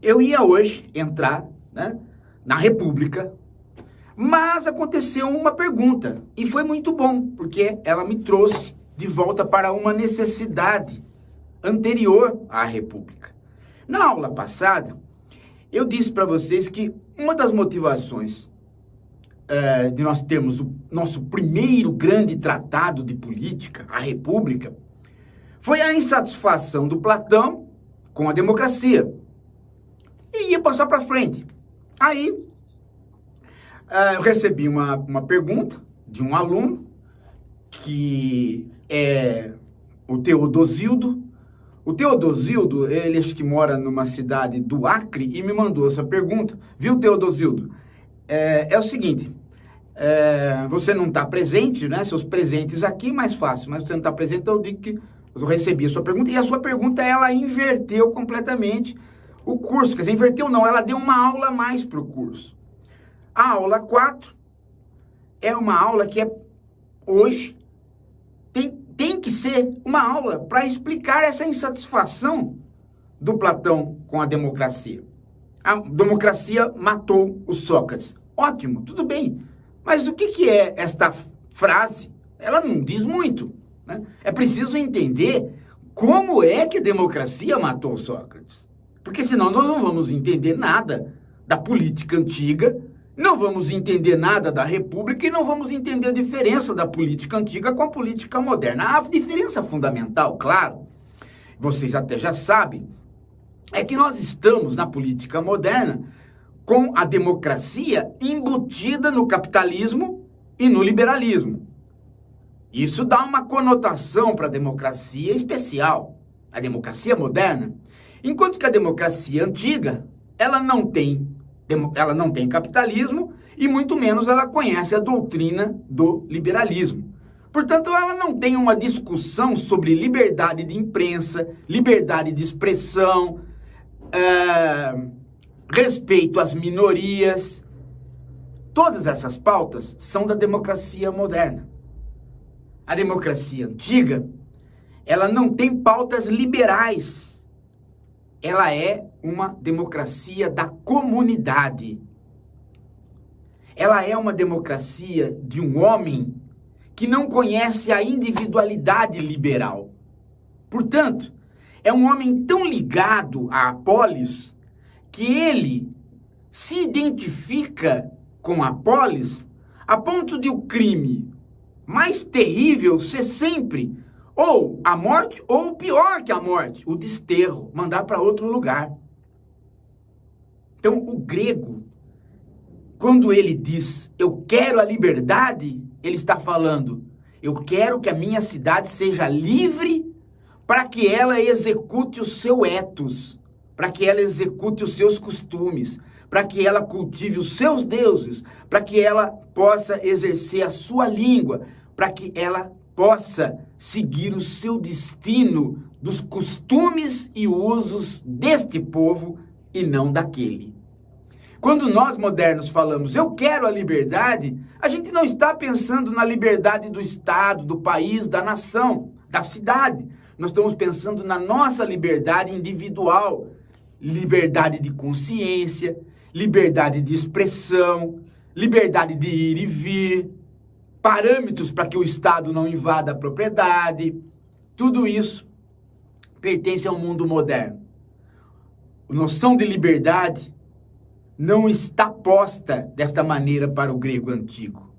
Eu ia hoje entrar, né, na República, mas aconteceu uma pergunta e foi muito bom, porque ela me trouxe de volta para uma necessidade anterior à República. Na aula passada, eu disse para vocês que uma das motivações de nós termos o nosso primeiro grande tratado de política, a República, foi a insatisfação do Platão com a democracia. E ia passar para frente. Aí, eu recebi uma pergunta de um aluno, que é o Teodosildo. O Teodosildo, ele acho que mora numa cidade do Acre e me mandou essa pergunta. Viu, Teodosildo? É o seguinte, você não está presente, né? Seus presentes aqui, mais fácil, mas você não está presente, então eu digo que eu recebi a sua pergunta, e a sua pergunta, ela inverteu completamente o curso. Quer dizer, inverteu não, ela deu uma aula a mais para o curso. A aula 4 é uma aula que hoje tem que ser uma aula para explicar essa insatisfação do Platão com a democracia. A democracia matou o Sócrates. Ótimo, tudo bem. Mas o que é esta frase? Ela não diz muito, né? É preciso entender como é que a democracia matou o Sócrates. Porque senão nós não vamos entender nada da política antiga, não vamos entender nada da República e não vamos entender a diferença da política antiga com a política moderna. A diferença fundamental, claro, vocês até já sabem, é que nós estamos na política moderna com a democracia embutida no capitalismo e no liberalismo. Isso dá uma conotação para a democracia especial, a democracia moderna, enquanto que a democracia antiga, ela não tem capitalismo e muito menos ela conhece a doutrina do liberalismo. Portanto, ela não tem uma discussão sobre liberdade de imprensa, liberdade de expressão, respeito às minorias. Todas essas pautas são da democracia moderna. A democracia antiga, ela não tem pautas liberais. Ela é uma democracia da comunidade. Ela é uma democracia de um homem que não conhece a individualidade liberal. Portanto, é um homem tão ligado à polis que ele se identifica com a polis a ponto de o crime mais terrível ser sempre ou a morte, ou pior que a morte, o desterro, mandar para outro lugar. Então, o grego, quando ele diz, eu quero a liberdade, ele está falando, eu quero que a minha cidade seja livre para que ela execute o seu ethos, para que ela execute os seus costumes, para que ela cultive os seus deuses, para que ela possa exercer a sua língua, para que ela possa seguir o seu destino dos costumes e usos deste povo e não daquele. Quando nós modernos falamos, eu quero a liberdade, a gente não está pensando na liberdade do Estado, do país, da nação, da cidade. Nós estamos pensando na nossa liberdade individual, liberdade de consciência, liberdade de expressão, liberdade de ir e vir, parâmetros para que o Estado não invada a propriedade. Tudo isso pertence ao mundo moderno. A noção de liberdade não está posta desta maneira para o grego antigo.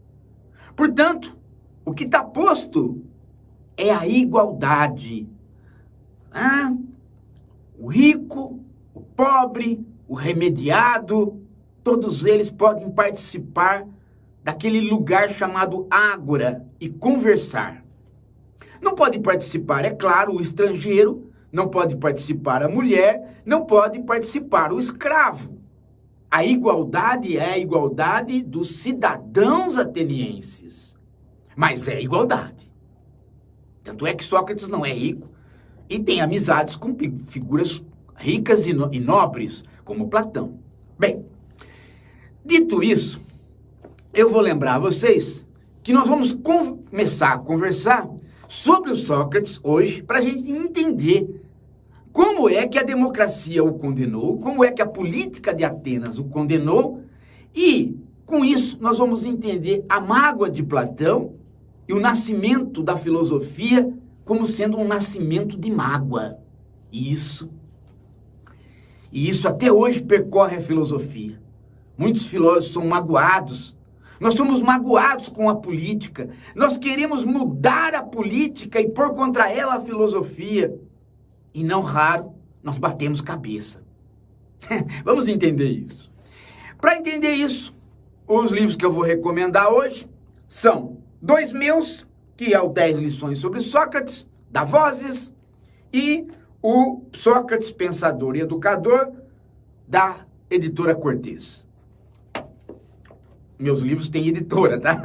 Portanto, o que está posto é a igualdade. O rico, o pobre, o remediado, todos eles podem participar daquele lugar chamado ágora e conversar. Não pode participar, é claro, o estrangeiro, não pode participar a mulher, não pode participar o escravo. A igualdade é a igualdade dos cidadãos atenienses, mas é igualdade. Tanto é que Sócrates não é rico e tem amizades com figuras ricas e nobres, como Platão. Bem, dito isso, eu vou lembrar a vocês que nós vamos começar a conversar sobre o Sócrates hoje para a gente entender como é que a democracia o condenou, como é que a política de Atenas o condenou, e com isso nós vamos entender a mágoa de Platão e o nascimento da filosofia como sendo um nascimento de mágoa. E isso até hoje percorre a filosofia. Muitos filósofos são magoados. Nós somos magoados com a política. Nós queremos mudar a política e pôr contra ela a filosofia. E não raro, nós batemos cabeça. Vamos entender isso. Para entender isso, os livros que eu vou recomendar hoje são dois meus, que é o 10 lições sobre Sócrates, da Vozes, e o Sócrates, Pensador e Educador, da editora Cortez. Meus livros têm editora, tá?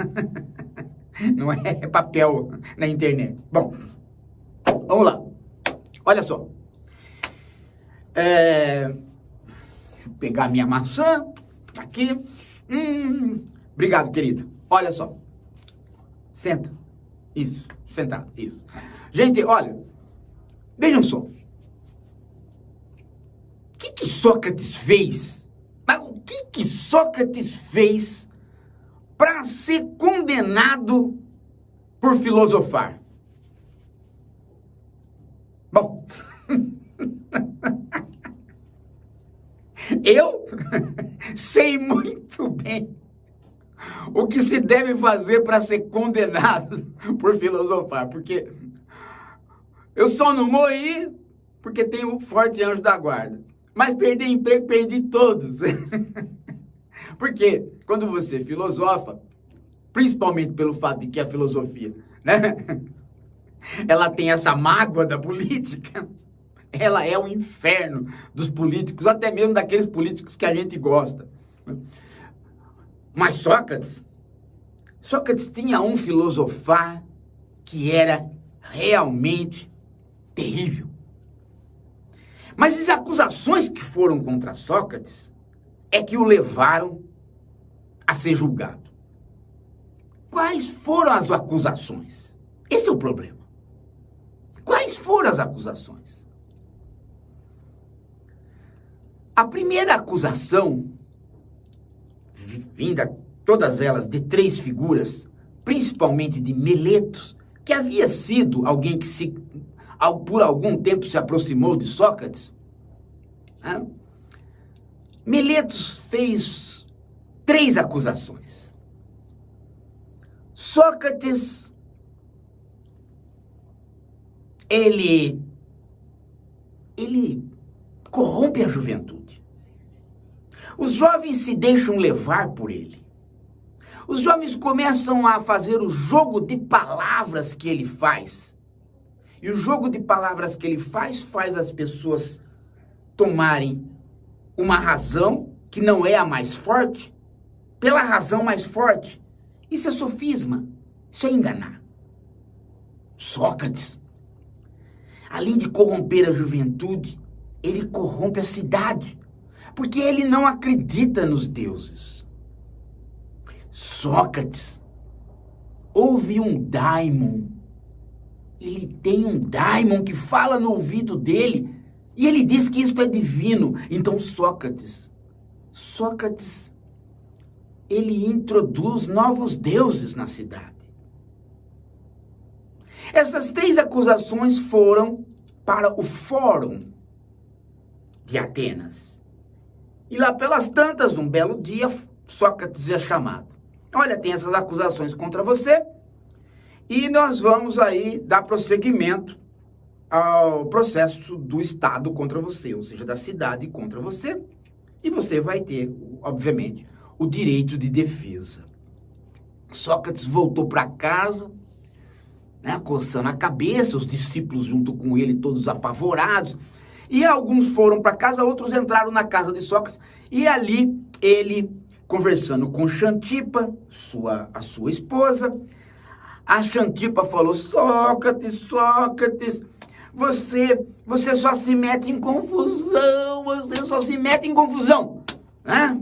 Não é papel na internet. Bom, vamos lá. Olha só. Deixa eu pegar minha maçã aqui. Obrigado, querida. Olha só. Senta. Isso. Sentar. Isso. Gente, olha. Vejam só. O que Sócrates fez? O que Sócrates fez para ser condenado por filosofar? Bom, eu sei muito bem o que se deve fazer para ser condenado por filosofar, porque eu só não morri porque tenho um forte anjo da guarda. Mas perder emprego, perdi todos. Porque quando você filosofa, principalmente pelo fato de que a filosofia, né, ela tem essa mágoa da política, ela é o inferno dos políticos, até mesmo daqueles políticos que a gente gosta. Mas Sócrates tinha um filosofar que era realmente terrível. Mas as acusações que foram contra Sócrates é que o levaram a ser julgado. Quais foram as acusações? Esse é o problema. Quais foram as acusações? A primeira acusação, vinda todas elas de três figuras, principalmente de Meletos, que havia sido alguém que por algum tempo se aproximou de Sócrates. Meletos fez três acusações. Sócrates, ele corrompe a juventude. Os jovens se deixam levar por ele. Os jovens começam a fazer o jogo de palavras que ele faz. E o jogo de palavras que ele faz as pessoas tomarem uma razão que não é a mais forte, pela razão mais forte. Isso é sofisma, isso é enganar. Sócrates, além de corromper a juventude, ele corrompe a cidade, porque ele não acredita nos deuses. Sócrates, houve um daimon. Ele tem um daimon que fala no ouvido dele e ele diz que isto é divino. Então Sócrates, ele introduz novos deuses na cidade. Essas três acusações foram para o Fórum de Atenas. E lá pelas tantas, um belo dia, Sócrates é chamado. Olha, tem essas acusações contra você. E nós vamos aí dar prosseguimento ao processo do Estado contra você, ou seja, da cidade contra você. E você vai ter, obviamente, o direito de defesa. Sócrates voltou para casa, né, coçando a cabeça, os discípulos junto com ele, todos apavorados. E alguns foram para casa, outros entraram na casa de Sócrates. E ali ele, conversando com Xantipa, a sua esposa, a Xantipa falou: Sócrates, você só se mete em confusão, né?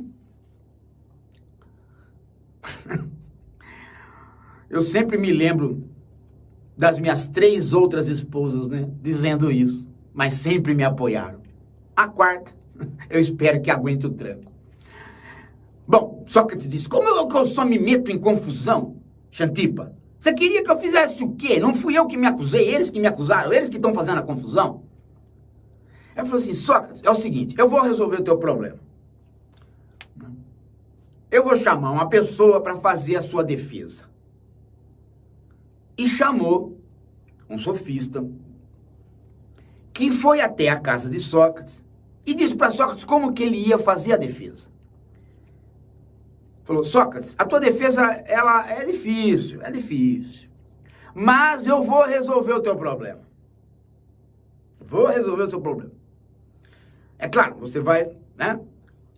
Eu sempre me lembro das minhas 3 outras esposas, né, dizendo isso. mas sempre me apoiaram. A quarta, eu espero que aguente o tranco. Bom, Sócrates disse, como eu só me meto em confusão, Xantipa? Você queria que eu fizesse o quê? Não fui eu que me acusei, eles que me acusaram, eles que estão fazendo a confusão. Ele falou assim, Sócrates, é o seguinte, eu vou resolver o teu problema. Eu vou chamar uma pessoa para fazer a sua defesa. E chamou um sofista que foi até a casa de Sócrates e disse para Sócrates como que ele ia fazer a defesa. Falou, Sócrates, a tua defesa, ela é difícil, mas eu vou resolver o teu problema. Vou resolver o seu problema. É claro, você vai, né?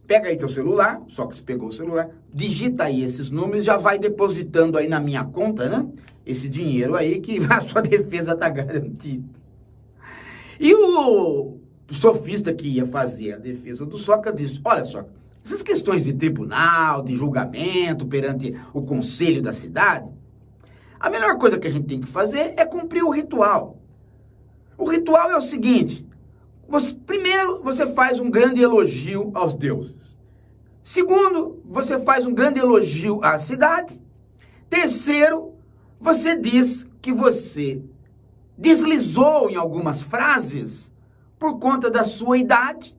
Pega aí teu celular, Sócrates pegou o celular, digita aí esses números, já vai depositando aí na minha conta, né? Esse dinheiro aí que a sua defesa tá garantida. E o sofista que ia fazer a defesa do Sócrates disse, olha, Sócrates, essas questões de tribunal, de julgamento perante o conselho da cidade, a melhor coisa que a gente tem que fazer é cumprir o ritual. O ritual é o seguinte, primeiro, você faz um grande elogio aos deuses. Segundo, você faz um grande elogio à cidade. Terceiro, você diz que você deslizou em algumas frases por conta da sua idade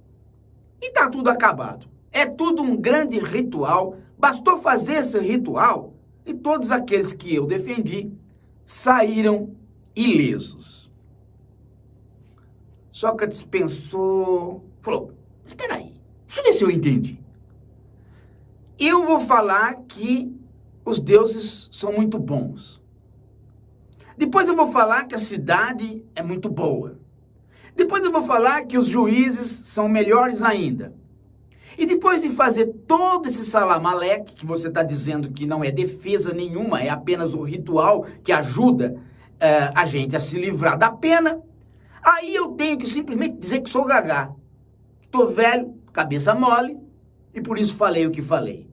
e tá tudo acabado. É tudo um grande ritual. Bastou fazer esse ritual e todos aqueles que eu defendi saíram ilesos. Sócrates pensou, falou, espera aí, deixa eu ver se eu entendi. Eu vou falar que os deuses são muito bons. Depois eu vou falar que a cidade é muito boa. Depois eu vou falar que os juízes são melhores ainda. E depois de fazer todo esse salamaleque, que você está dizendo que não é defesa nenhuma, é apenas o ritual que ajuda a gente a se livrar da pena, aí eu tenho que simplesmente dizer que sou gagá. Estou velho, cabeça mole, e por isso falei o que falei.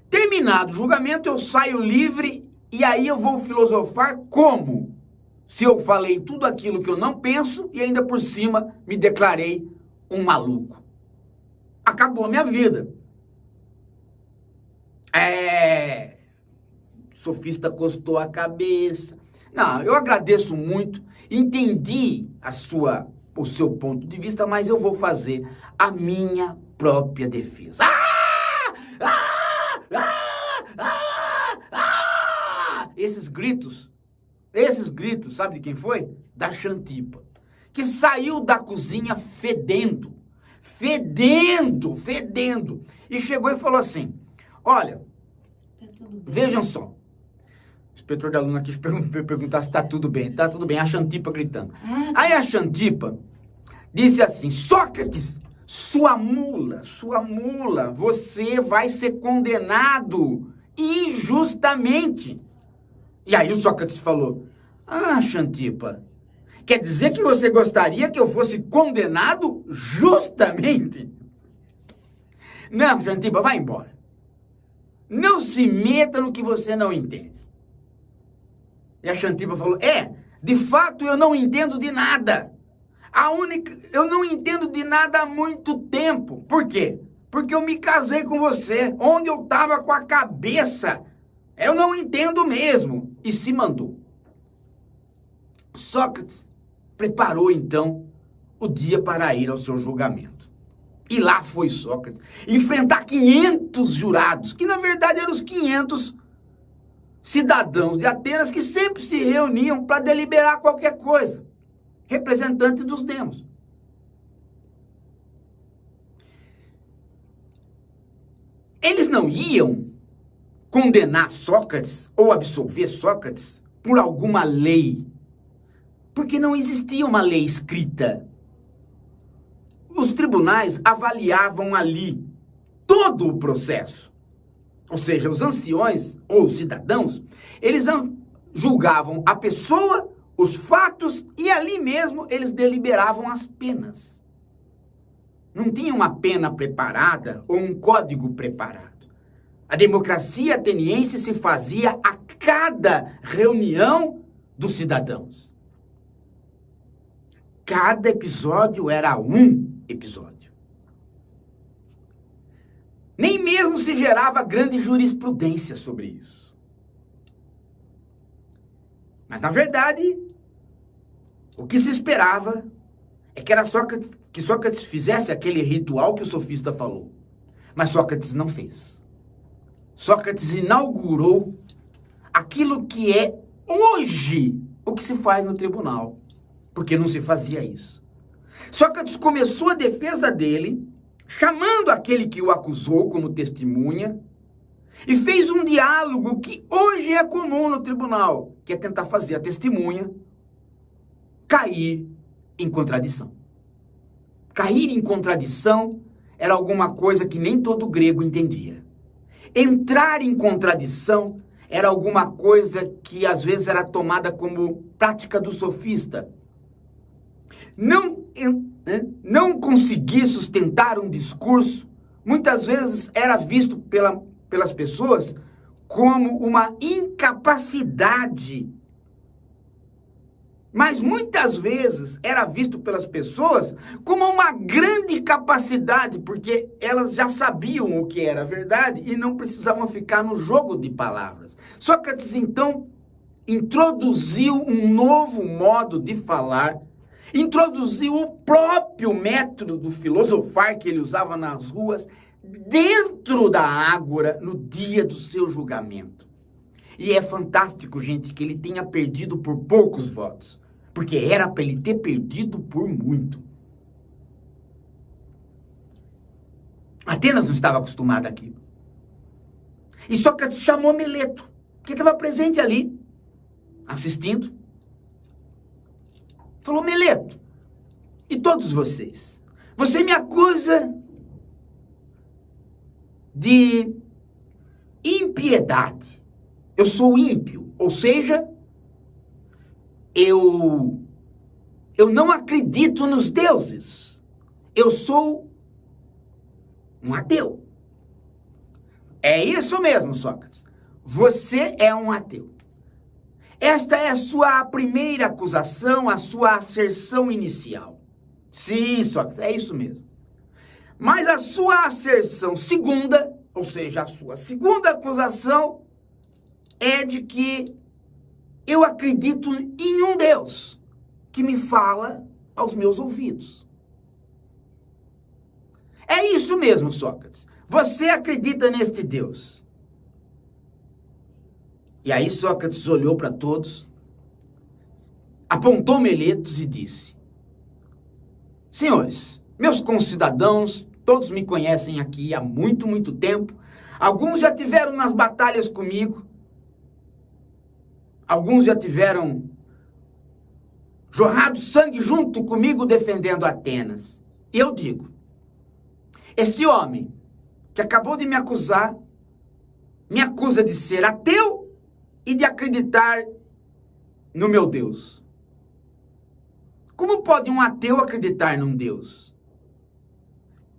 Terminado o julgamento, eu saio livre, e aí eu vou filosofar como? Se eu falei tudo aquilo que eu não penso, e ainda por cima me declarei um maluco. Acabou a minha vida. O sofista costou a cabeça. Não, eu agradeço muito, entendi o seu ponto de vista, mas eu vou fazer a minha própria defesa. Esses gritos, sabe de quem foi? Da Xantipa, que saiu da cozinha fedendo, e chegou e falou assim, olha, vejam só, o inspetor da aluna quis perguntar se tá tudo bem, a Xantipa gritando. Aí a Xantipa disse assim, Sócrates, sua mula, você vai ser condenado injustamente. E aí o Sócrates falou, Xantipa, quer dizer que você gostaria que eu fosse condenado justamente? Não, Xantipa, vai embora. Não se meta no que você não entende. E a Xantipa falou, de fato eu não entendo de nada. Eu não entendo de nada há muito tempo. Por quê? Porque eu me casei com você, onde eu estava com a cabeça. Eu não entendo mesmo. E se mandou. Sócrates preparou, então, o dia para ir ao seu julgamento. E lá foi Sócrates enfrentar 500 jurados, que na verdade eram os 500 cidadãos de Atenas que sempre se reuniam para deliberar qualquer coisa. Representante dos demos. Eles não iam condenar Sócrates ou absolver Sócrates por alguma lei, porque não existia uma lei escrita. Os tribunais avaliavam ali todo o processo. Ou seja, os anciões ou os cidadãos, eles julgavam a pessoa, os fatos, e ali mesmo eles deliberavam as penas. Não tinha uma pena preparada ou um código preparado. A democracia ateniense se fazia a cada reunião dos cidadãos. cada episódio era um episódio. Nem mesmo se gerava grande jurisprudência sobre isso. Mas, na verdade, o que se esperava é que era que Sócrates fizesse aquele ritual que o sofista falou. Mas Sócrates não fez. Sócrates inaugurou aquilo que é hoje o que se faz no tribunal, porque não se fazia isso. Sócrates começou a defesa dele, chamando aquele que o acusou como testemunha, e fez um diálogo que hoje é comum no tribunal, que é tentar fazer a testemunha cair em contradição. Cair em contradição era alguma coisa que nem todo grego entendia. Entrar em contradição era alguma coisa que às vezes era tomada como prática do sofista. Não conseguir sustentar um discurso, muitas vezes era visto pelas pessoas como uma incapacidade. Mas muitas vezes era visto pelas pessoas como uma grande capacidade, porque elas já sabiam o que era verdade e não precisavam ficar no jogo de palavras. Sócrates, então, introduziu um novo modo de falar, introduziu o próprio método do filosofar que ele usava nas ruas, dentro da ágora, no dia do seu julgamento. E é fantástico, gente, que ele tenha perdido por poucos votos, porque era para ele ter perdido por muito. Atenas não estava acostumada àquilo. E Sócrates chamou Meleto, que estava presente ali, assistindo. Falou: Meleto, e todos vocês, você me acusa de impiedade. Eu sou ímpio, ou seja, eu não acredito nos deuses. Eu sou um ateu. É isso mesmo, Sócrates. Você é um ateu. Esta é a sua primeira acusação, a sua asserção inicial. Sim, Sócrates, é isso mesmo. Mas a sua asserção segunda, ou seja, a sua segunda acusação, é de que eu acredito em um Deus que me fala aos meus ouvidos. É isso mesmo, Sócrates. Você acredita neste Deus. E aí Sócrates olhou para todos, apontou Meletos e disse: senhores, meus concidadãos, todos me conhecem aqui há muito, muito tempo. Alguns já tiveram nas batalhas comigo. Alguns já tiveram jorrado sangue junto comigo defendendo Atenas. E eu digo, este homem que acabou de me acusar, me acusa de ser ateu e de acreditar no meu Deus. Como pode um ateu acreditar num Deus?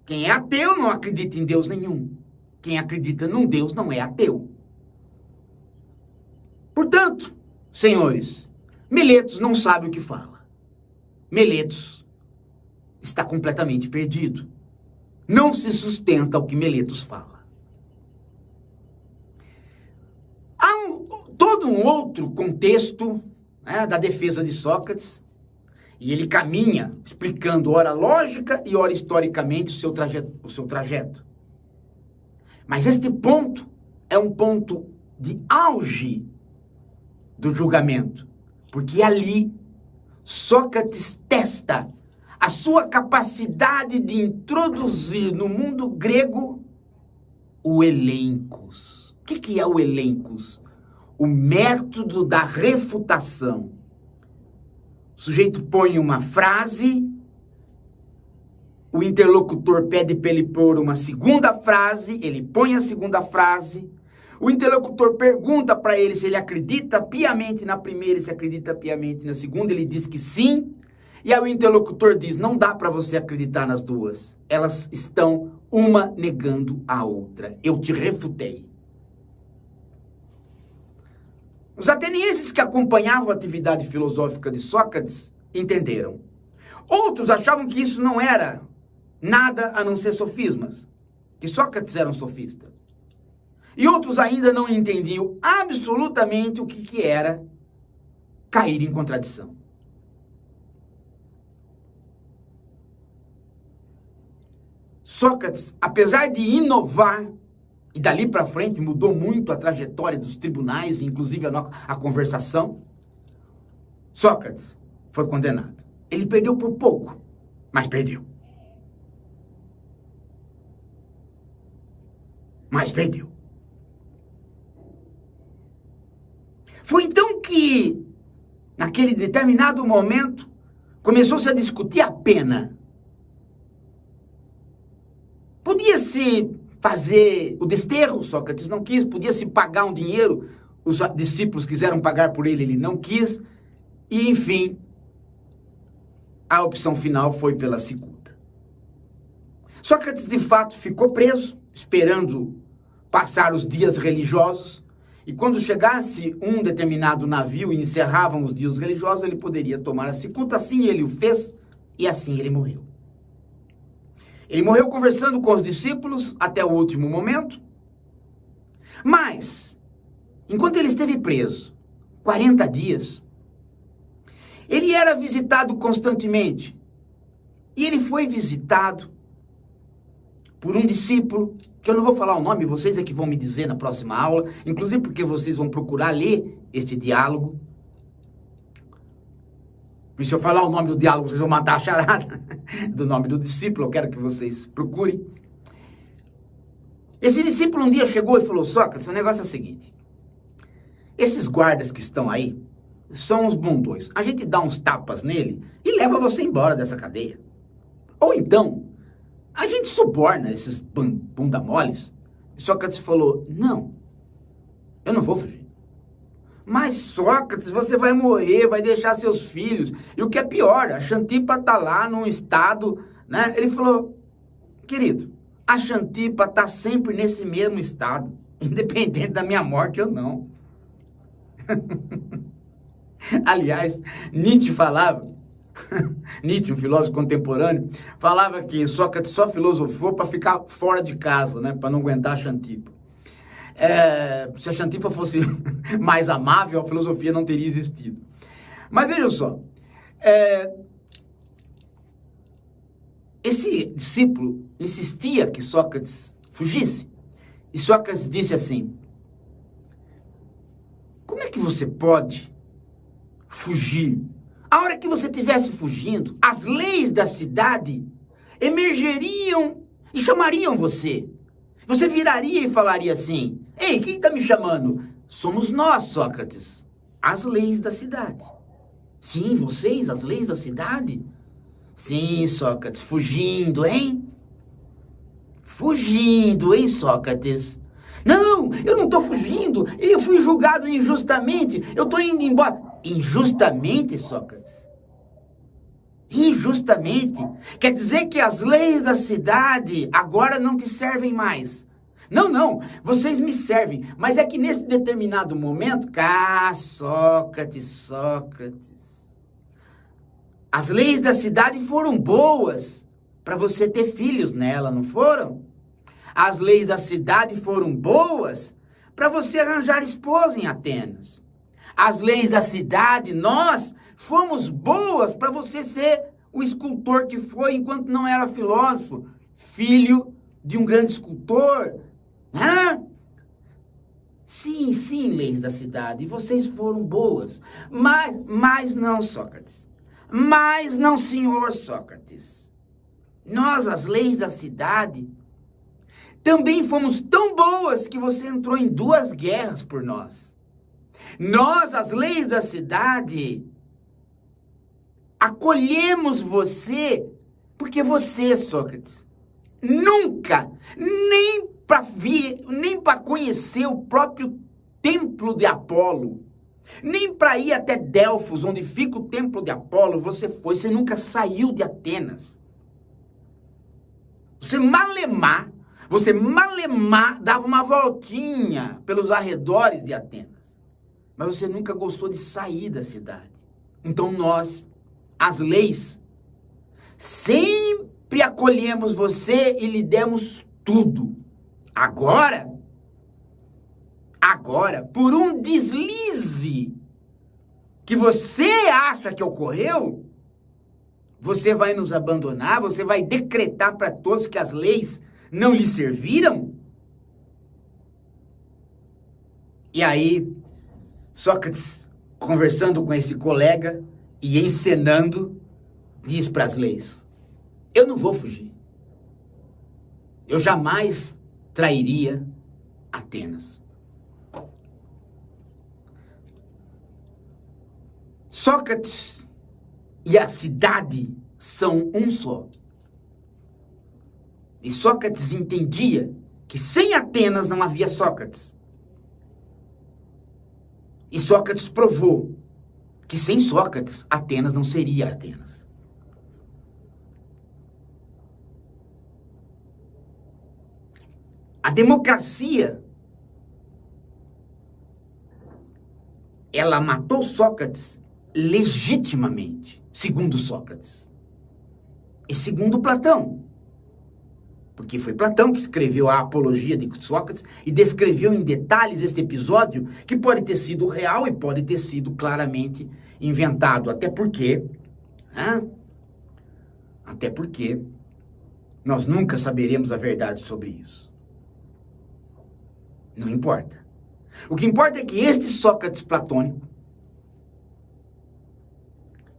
Quem é ateu não acredita em Deus nenhum. Quem acredita num Deus não é ateu. Portanto, senhores, Meletos não sabe o que fala. Meletos está completamente perdido. Não se sustenta o que Meletos fala. Há todo um outro contexto, né, da defesa de Sócrates, e ele caminha explicando ora lógica e ora historicamente o seu trajeto. Mas este ponto é um ponto de auge do julgamento, porque ali Sócrates testa a sua capacidade de introduzir no mundo grego o elencos. O que é o elencos? O método da refutação. O sujeito põe uma frase, o interlocutor pede para ele pôr uma segunda frase, ele põe a segunda frase, o interlocutor pergunta para ele se ele acredita piamente na primeira e se acredita piamente na segunda, ele diz que sim, e aí o interlocutor diz: não dá para você acreditar nas duas, elas estão uma negando a outra, eu te refutei. Os atenienses que acompanhavam a atividade filosófica de Sócrates entenderam. Outros achavam que isso não era nada a não ser sofismas, que Sócrates era um sofista. E outros ainda não entendiam absolutamente o que era cair em contradição. Sócrates, apesar de inovar, e dali para frente mudou muito a trajetória dos tribunais, inclusive a conversação, Sócrates foi condenado. Ele perdeu por pouco, mas perdeu. Mas perdeu. Foi então que, naquele determinado momento, começou-se a discutir a pena. Podia-se fazer o desterro, Sócrates não quis, podia-se pagar um dinheiro, os discípulos quiseram pagar por ele, ele não quis, e enfim, a opção final foi pela cicuta. Sócrates, de fato, ficou preso, esperando passar os dias religiosos, e quando chegasse um determinado navio e encerravam os dias religiosos, ele poderia tomar a cicuta. Assim ele o fez, e assim ele morreu. Ele morreu conversando com os discípulos até o último momento, mas, enquanto ele esteve preso, 40 dias, ele era visitado constantemente. E ele foi visitado por um discípulo, que eu não vou falar o nome, vocês é que vão me dizer na próxima aula, inclusive porque vocês vão procurar ler este diálogo. E se eu falar o nome do diálogo, vocês vão matar a charada do nome do discípulo, eu quero que vocês procurem. Esse discípulo um dia chegou e falou: Sócrates, o negócio é o seguinte, esses guardas que estão aí são uns bundões, a gente dá uns tapas nele e leva você embora dessa cadeia. Ou então, a gente suborna esses bunda moles. E Sócrates falou: não, eu não vou fugir. Mas Sócrates, você vai morrer, vai deixar seus filhos. E o que é pior, a Xantipa está lá num estado, né? Ele falou: querido, a Xantipa está sempre nesse mesmo estado, independente da minha morte ou não. Aliás, Nietzsche falava, Nietzsche, um filósofo contemporâneo, falava que Sócrates só filosofou para ficar fora de casa, né? Para não aguentar a Xantipa. Se a Xantipa fosse mais amável, a filosofia não teria existido. Mas vejam só, esse discípulo insistia que Sócrates fugisse. E Sócrates disse assim: como é que você pode fugir? A hora que você estivesse fugindo, as leis da cidade emergeriam e chamariam você. Você viraria e falaria assim: ei, quem está me chamando? Somos nós, Sócrates, as leis da cidade. Sim, vocês, as leis da cidade? Sim, Sócrates, fugindo, hein? Fugindo, hein, Sócrates? Não, eu não estou fugindo, eu fui julgado injustamente, eu estou indo embora. Injustamente, Sócrates? Injustamente? Quer dizer que as leis da cidade agora não te servem mais? Não, vocês me servem, mas é que nesse determinado momento, Sócrates, as leis da cidade foram boas para você ter filhos nela, não foram? As leis da cidade foram boas para você arranjar esposa em Atenas. As leis da cidade, nós fomos boas para você ser o escultor que foi enquanto não era filósofo, filho de um grande escultor. Sim, leis da cidade, vocês foram boas, mas não, Sócrates. Mas não, senhor Sócrates. Nós, as leis da cidade, também fomos tão boas que você entrou em 2 guerras por nós. Nós, as leis da cidade, acolhemos você, porque você, Sócrates, nunca, nem para conhecer o próprio templo de Apolo, nem para ir até Delfos, onde fica o templo de Apolo, você nunca saiu de Atenas. Você malemar dava uma voltinha pelos arredores de Atenas. Mas você nunca gostou de sair da cidade. Então nós, as leis, Sempre acolhemos você e lhe demos tudo. Agora, por um deslize que você acha que ocorreu, você vai nos abandonar, você vai decretar para todos que as leis não lhe serviram? E aí, Sócrates, conversando com esse colega e encenando, diz para as leis: eu não vou fugir. Eu jamais trairia Atenas. Sócrates e a cidade são um só. E Sócrates entendia que sem Atenas não havia Sócrates. E Sócrates provou que sem Sócrates, Atenas não seria Atenas. A democracia, ela matou Sócrates legitimamente, segundo Sócrates. E segundo Platão. Porque foi Platão que escreveu a Apologia de Sócrates e descreveu em detalhes este episódio, que pode ter sido real e pode ter sido claramente inventado. Até porque nós nunca saberemos a verdade sobre isso. Não importa. O que importa é que este Sócrates platônico,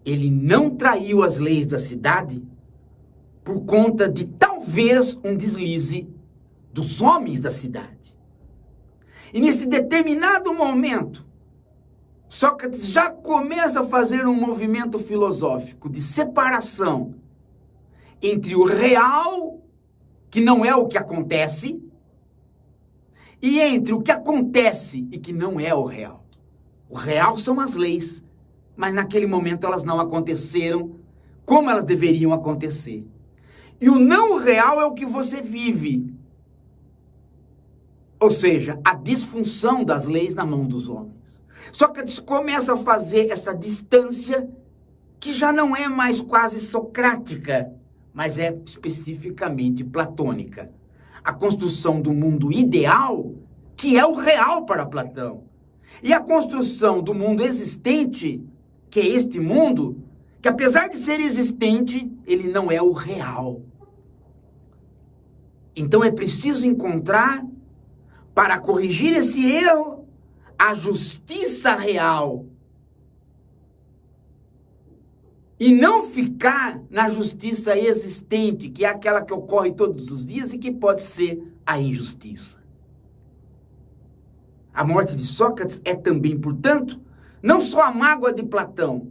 ele não traiu as leis da cidade por conta de talvez um deslize dos homens da cidade. E nesse determinado momento, Sócrates já começa a fazer um movimento filosófico de separação entre o real, que não é o que acontece, e entre o que acontece e que não é o real. O real são as leis, mas naquele momento elas não aconteceram como elas deveriam acontecer. E o não real é o que você vive. Ou seja, a disfunção das leis na mão dos homens. Sócrates começa a fazer essa distância que já não é mais quase socrática, mas é especificamente platônica. A construção do mundo ideal, que é o real para Platão. E a construção do mundo existente, que é este mundo, que apesar de ser existente, ele não é o real. Então é preciso encontrar, para corrigir esse erro, a justiça real. E não ficar na justiça existente, que é aquela que ocorre todos os dias e que pode ser a injustiça. A morte de Sócrates é também, portanto, não só a mágoa de Platão,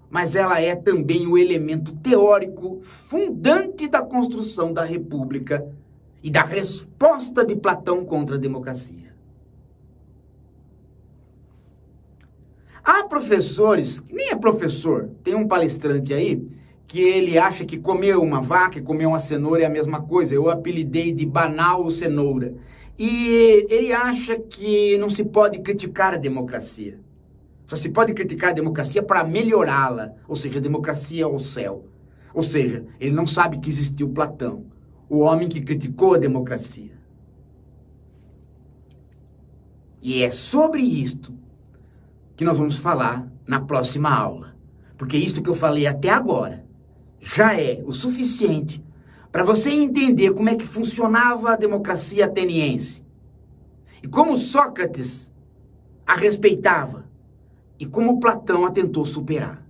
mas ela é também o elemento teórico fundante da construção da República e da resposta de Platão contra a democracia. Há professores, que nem é professor, tem um palestrante aí, que ele acha que comer uma vaca e comer uma cenoura é a mesma coisa. Eu apelidei de banal cenoura. E ele acha que não se pode criticar a democracia. Só se pode criticar a democracia para melhorá-la, ou seja, a democracia ao céu. Ou seja, ele não sabe que existiu Platão, o homem que criticou a democracia. E é sobre isto que nós vamos falar na próxima aula. Porque isto que eu falei até agora já é o suficiente para você entender como é que funcionava a democracia ateniense. E como Sócrates a respeitava. E como Platão a tentou superar.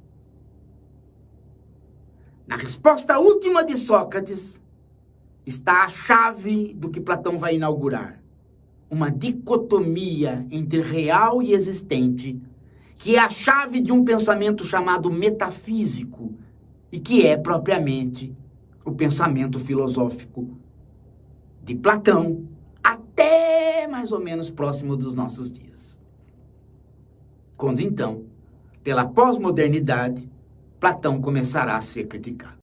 Na resposta última de Sócrates está a chave do que Platão vai inaugurar. Uma dicotomia entre real e existente, que é a chave de um pensamento chamado metafísico, e que é propriamente o pensamento filosófico de Platão, até mais ou menos próximo dos nossos dias. Quando então, pela pós-modernidade, Platão começará a ser criticado.